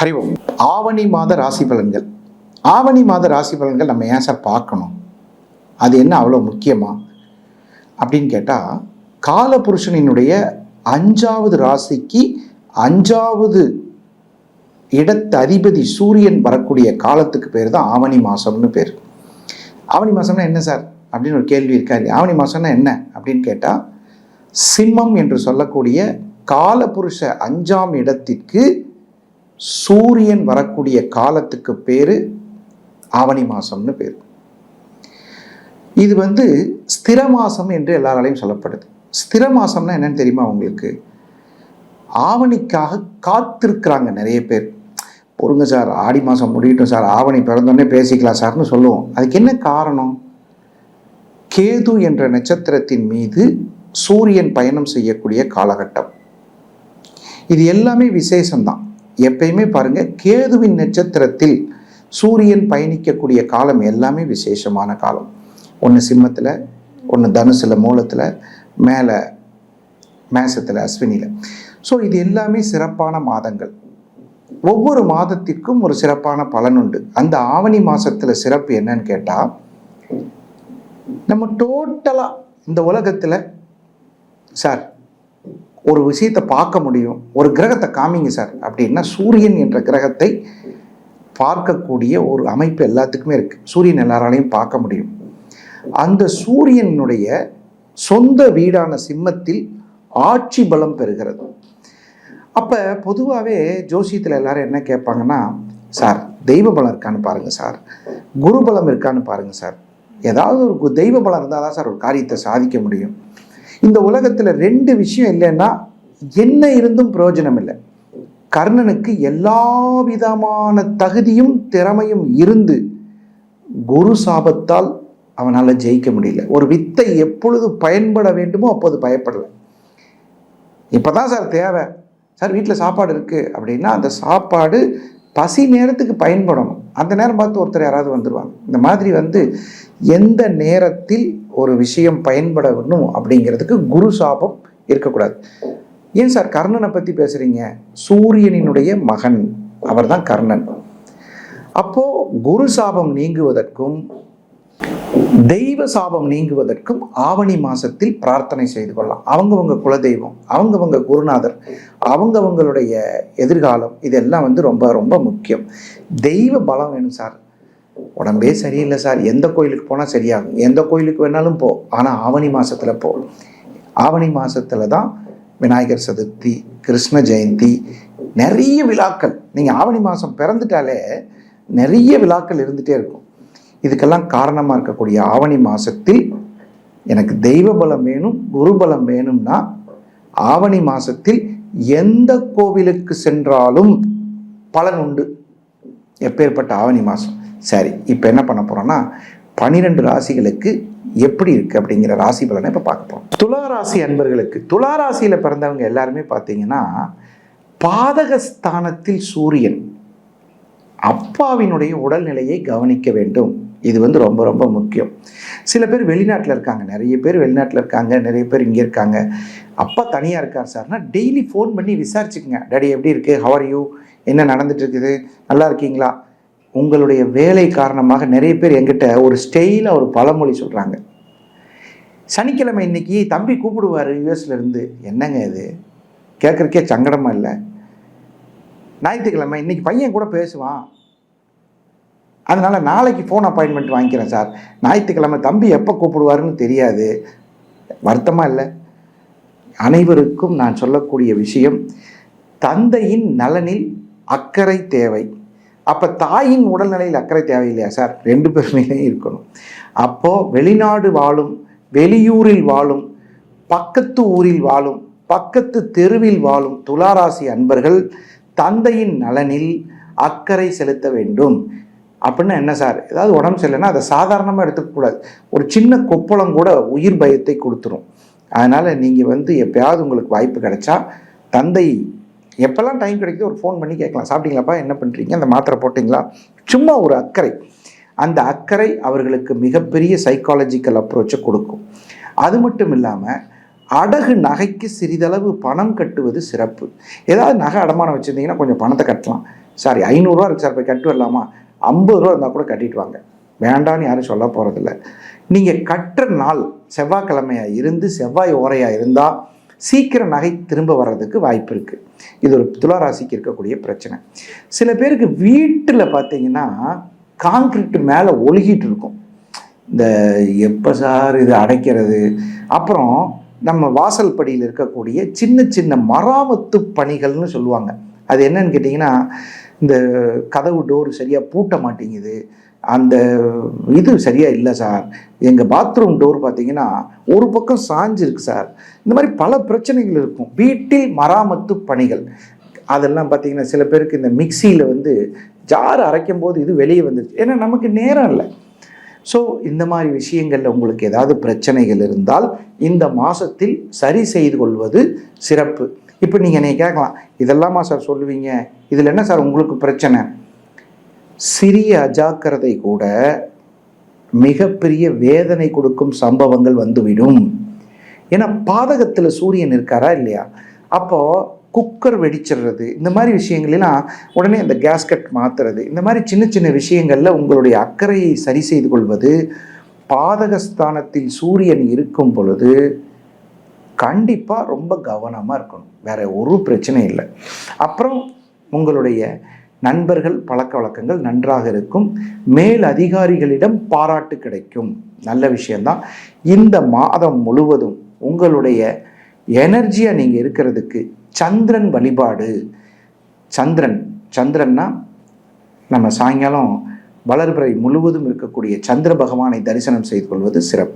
ஹரி ஓம். ஆவணி மாத ராசி பலன்கள். ஆவணி மாத ராசி பலன்கள் நம்ம ஏன் சார் பார்க்கணும்? அது என்ன அவ்வளோ முக்கியமா அப்படின்னு கேட்டால், காலபுருஷனினுடைய 5வது ராசிக்கு 5வது இடத்து அதிபதி சூரியன் வரக்கூடிய காலத்துக்கு பேர் தான் ஆவணி மாதம்னு பேர். ஆவணி மாதம்னா என்ன சார் அப்படின்னு ஒரு கேள்வி இருக்காது. ஆவணி மாதம்னா என்ன அப்படின்னு கேட்டால், சிம்மம் என்று சொல்லக்கூடிய காலபுருஷ 5ஆம் இடத்திற்கு சூரியன் வரக்கூடிய காலத்துக்கு பேர் ஆவணி மாதம்னு பேர். இது ஸ்திர மாதம் என்று எல்லாராலையும் சொல்லப்படுது. ஸ்திர மாதம்னா என்னன்னு தெரியுமா உங்களுக்கு? ஆவணிக்காக காத்திருக்கிறாங்க நிறைய பேர். பொறுங்க சார், ஆடி மாதம் முடியட்டும் சார், ஆவணி பிறந்தோடனே பேசிக்கலாம் சார்னு சொல்லுவோம். அதுக்கு என்ன காரணம்? கேது என்ற நட்சத்திரத்தின் மீது சூரியன் பயணம் செய்யக்கூடிய காலகட்டம். இது எல்லாமே விசேஷம்தான். எப்பயுமே பாருங்க, கேதுவின் நட்சத்திரத்தில் சூரியன் பயணிக்கக்கூடிய காலம் எல்லாமே விசேஷமான காலம். ஒன்று சிம்மத்தில், ஒன்று தனுசில் மூலத்தில், மேலே மேசத்தில் அஸ்வினியில். ஸோ இது எல்லாமே சிறப்பான மாதங்கள். ஒவ்வொரு மாதத்திற்கும் ஒரு சிறப்பான பலன் உண்டு. அந்த ஆவணி மாதத்தில் சிறப்பு என்னன்னு கேட்டால், நம்ம டோட்டலாக இந்த உலகத்தில் சார் ஒரு விஷயத்தை பார்க்க முடியும், ஒரு கிரகத்தை காமிங்க சார் அப்படின்னா சூரியன் என்ற கிரகத்தை பார்க்கக்கூடிய ஒரு அமைப்பு எல்லாத்துக்குமே இருக்குது. சூரியன் எல்லாராலையும் பார்க்க முடியும். அந்த சூரியனுடைய சொந்த வீடான சிம்மத்தில் ஆட்சி பலம் பெறுகிறது. அப்போ பொதுவாகவே ஜோசியத்தில் எல்லாரும் என்ன கேட்பாங்கன்னா, சார் தெய்வ பலம் இருக்கான்னு பாருங்கள் சார், குரு பலம் இருக்கான்னு பாருங்கள் சார். ஏதாவது ஒரு தெய்வ பலம் இருந்தால் தான் சார் ஒரு காரியத்தை சாதிக்க முடியும். இந்த உலகத்தில் 2 விஷயம் இல்லைன்னா என்ன இருந்தும் பிரயோஜனம் இல்லை. கர்ணனுக்கு எல்லா விதமான தகுதியும் திறமையும் இருந்து குரு சாபத்தால் அவனால் ஜெயிக்க முடியல. ஒரு வித்தை எப்பொழுது பயன்பட வேண்டுமோ அப்போது பயப்படலை. இப்போதான் சார் தேவை சார், வீட்டில் சாப்பாடு இருக்குது அப்படின்னா அந்த சாப்பாடு பசி நேரத்துக்கு பயன்படணும். அந்த நேரம் பார்த்து ஒருத்தர் யாராவது வந்துடுவாங்க. இந்த மாதிரி எந்த நேரத்தில் ஒரு விஷயம் பயன்படணும் அப்படிங்கிறதுக்கு குரு சாபம் இருக்கக்கூடாது. ஏன் சார் கர்ணனை பற்றி பேசுகிறீங்க? சூரியனினுடைய மகன் அவர் தான் கர்ணன். அப்போது குரு சாபம் நீங்குவதற்கும் தெய்வ சாபம் நீங்குவதற்கும் ஆவணி மாதத்தில் பிரார்த்தனை செய்து கொள்ளலாம். அவங்கவங்க குலதெய்வம், அவங்கவங்க குருநாதர், அவங்கவங்களுடைய எதிர்காலம், இதெல்லாம் ரொம்ப ரொம்ப முக்கியம். தெய்வ பலம் வேணும் சார். உடம்பே சரியில்லை சார், எந்த கோயிலுக்கு போனால் சரியாகும், எந்த கோயிலுக்கு வேணாலும் போ, ஆனால் ஆவணி மாதத்தில் போ. ஆவணி மாதத்தில் தான் விநாயகர் சதுர்த்தி, கிருஷ்ண ஜெயந்தி, நிறைய விழாக்கள். நீங்கள் ஆவணி மாதம் பிறந்துட்டாலே நிறைய விழாக்கள் இருந்துகிட்டே இருக்கும். இதுக்கெல்லாம் காரணமாக இருக்கக்கூடிய ஆவணி மாதத்தில் எனக்கு தெய்வ பலம் வேணும், குரு பலம் வேணும்னா ஆவணி மாதத்தில் எந்த கோவிலுக்கு சென்றாலும் பலன் உண்டு. எப்பேற்பட்ட ஆவணி மாதம். சரி, இப்போ என்ன பண்ண போகிறோன்னா 12 ராசிகளுக்கு எப்படி இருக்குது அப்படிங்கிற ராசி பலனை இப்போ பார்க்க போகிறோம். துலா ராசி அன்பர்களுக்கு, துலா ராசியில் பிறந்தவங்க எல்லாருமே பார்த்தீங்கன்னா பாதகஸ்தானத்தில் சூரியன். அப்பாவினுடைய உடல்நிலையை கவனிக்க வேண்டும். இது ரொம்ப ரொம்ப முக்கியம். சில பேர் வெளிநாட்டில் இருக்காங்க, நிறைய பேர் வெளிநாட்டில் இருக்காங்க, நிறைய பேர் இங்கே இருக்காங்க. அப்பா தனியாக இருக்கார் சார்னா டெய்லி ஃபோன் பண்ணி விசாரிச்சுக்குங்க. டாடி எப்படி இருக்குது, ஹவ் ஆர் யூ, என்ன நடந்துட்டு இருக்குது, நல்லா இருக்கீங்களா? உங்களுடைய வேலை காரணமாக நிறைய பேர் என்கிட்ட ஒரு ஸ்டைலாக ஒரு பழமொழி சொல்கிறாங்க. சனிக்கிழமை இன்னைக்கு தம்பி கூப்பிடுவார் யூஎஸ்லேருந்து. என்னங்க இது கேட்குறக்கே சங்கடமாக இல்லை? ஞாயிற்றுக்கிழமை இன்னைக்கு பையன் கூட பேசுவான், அதனால் நாளைக்கு ஃபோன் அப்பாயின்மெண்ட் வாங்கிக்கிறேன் சார். ஞாயிற்றுக்கிழமை தம்பி எப்போ கூப்பிடுவாருன்னு தெரியாது. வருத்தமாக இல்லை? அனைவருக்கும் நான் சொல்லக்கூடிய விஷயம், தந்தையின் நலனில் அக்கறை தேவை. அப்போ தாயின் உடல்நிலையில் அக்கறை தேவையில்லையா சார்? 2 பேருமே இருக்கணும். அப்போது வெளிநாடு வாழும், வெளியூரில் வாழும், பக்கத்து ஊரில் வாழும், பக்கத்து தெருவில் வாழும் துளாராசி அன்பர்கள் தந்தையின் நலனில் அக்கறை செலுத்த வேண்டும். அப்படின்னா என்ன சார்? ஏதாவது உடம்பு சரியில்லைன்னா அதை சாதாரணமாக எடுத்துக்கக்கூடாது. ஒரு சின்ன கொப்பளம் கூட உயிர் பயத்தை கொடுத்துரும். அதனால் நீங்கள் எப்பயாவது உங்களுக்கு வாய்ப்பு கிடைச்சா தந்தை எப்போல்லாம் டைம் கிடைக்குதோ ஒரு ஃபோன் பண்ணி கேட்கலாம். சாப்பிட்டீங்களாப்பா, என்ன பண்ணுறீங்க, அந்த மாத்திரை போட்டிங்களா? சும்மா ஒரு அக்கறை. அந்த அக்கறை அவர்களுக்கு மிகப்பெரிய சைக்காலஜிக்கல் அப்ரோச்சை கொடுக்கும். அது மட்டும் இல்லாமல் அடகு நகைக்கு சிறிதளவு பணம் கட்டுவது சிறப்பு. ஏதாவது நகை அடமானம் வச்சுருந்தீங்கன்னா கொஞ்சம் பணத்தை கட்டலாம். சாரி 500 இருக்குது சார், போய் கட்டு வரலாமா? 50 இருந்தால் கூட கட்டிட்டு வாங்க, வேண்டான்னு யாரும் சொல்ல போகிறதில்ல. நீங்கள் கட்டுற நாள் செவ்வாய்க்கிழமையாக இருந்து செவ்வாய் ஓரையாக இருந்தால் சீக்கிரம் நகை திரும்ப வர்றதுக்கு வாய்ப்பு இருக்குது. இது ஒரு துளாராசிக்கு இருக்கக்கூடிய பிரச்சனை. சில பேருக்கு வீட்டில் பார்த்தீங்கன்னா கான்கிரீட் மேலே ஒழுகிட்டு இருக்கும். இந்த எப்போ சார் இது அடைக்கிறது? அப்புறம் நம்ம வாசல் படியில் இருக்கக்கூடிய சின்ன சின்ன மராமத்து பணிகள்னு சொல்லுவாங்க. அது என்னன்னு கேட்டிங்கன்னா, இந்த கதவு டோர் சரியாக பூட்ட மாட்டேங்குது, அந்த இது சரியாக இல்லை சார், எங்கள் பாத்ரூம் டோர் பார்த்தீங்கன்னா ஒரு பக்கம் சாஞ்சிருக்கு சார், இந்த மாதிரி பல பிரச்சனைகள் இருக்கும். வீட்டில் மராமத்து பணிகள் அதெல்லாம் பார்த்தீங்கன்னா சில பேருக்கு இந்த மிக்சியில் வந்து ஜார் அரைக்கும் போது இது வெளியே வந்துருச்சு, ஏன்னா நமக்கு நேரம் இல்லை. ஸோ இந்த மாதிரி விஷயங்களில் உங்களுக்கு ஏதாவது பிரச்சனைகள் இருந்தால் இந்த மாதத்தில் சரி செய்து கொள்வது சிறப்பு. இப்போ நீங்கள் என்னை கேட்கலாம், இதெல்லாமா சார் சொல்லுவீங்க, இதில் என்ன சார் உங்களுக்கு பிரச்சனை? சிறிய அஜாக்கிரதை கூட மிகப்பெரிய வேதனை கொடுக்கும் சம்பவங்கள் வந்துவிடும். ஏன்னா பாதகத்தில் சூரியன் இருக்காரா இல்லையா? அப்போது குக்கர் வெடிச்சிடுறது, இந்த மாதிரி விஷயங்களெல்லாம் உடனே இந்த கேஸ்கட் மாற்றுறது, இந்த மாதிரி சின்ன சின்ன விஷயங்களில் உங்களுடைய அக்கறையை சரி செய்து கொள்வது. பாதகஸ்தானத்தில் சூரியன் இருக்கும் பொழுது கண்டிப்பாக ரொம்ப கவனமாக இருக்கணும், வேறு ஒரு பிரச்சனையும் இல்லை. அப்புறம் உங்களுடைய நண்பர்கள் பழக்க வழக்கங்கள் நன்றாக இருக்கும், மேல் அதிகாரிகளிடம் பாராட்டு கிடைக்கும், நல்ல விஷயந்தான். இந்த மாதம் முழுவதும் உங்களுடைய எனர்ஜியாக நீங்கள் இருக்கிறதுக்கு சந்திரன் வழிபாடு, சந்திரன்னா நம்ம சாயங்காலம் வளர்பிறை முழுவதும் இருக்கக்கூடிய சந்திர பகவானை தரிசனம் செய்து கொள்வது சிறப்பு.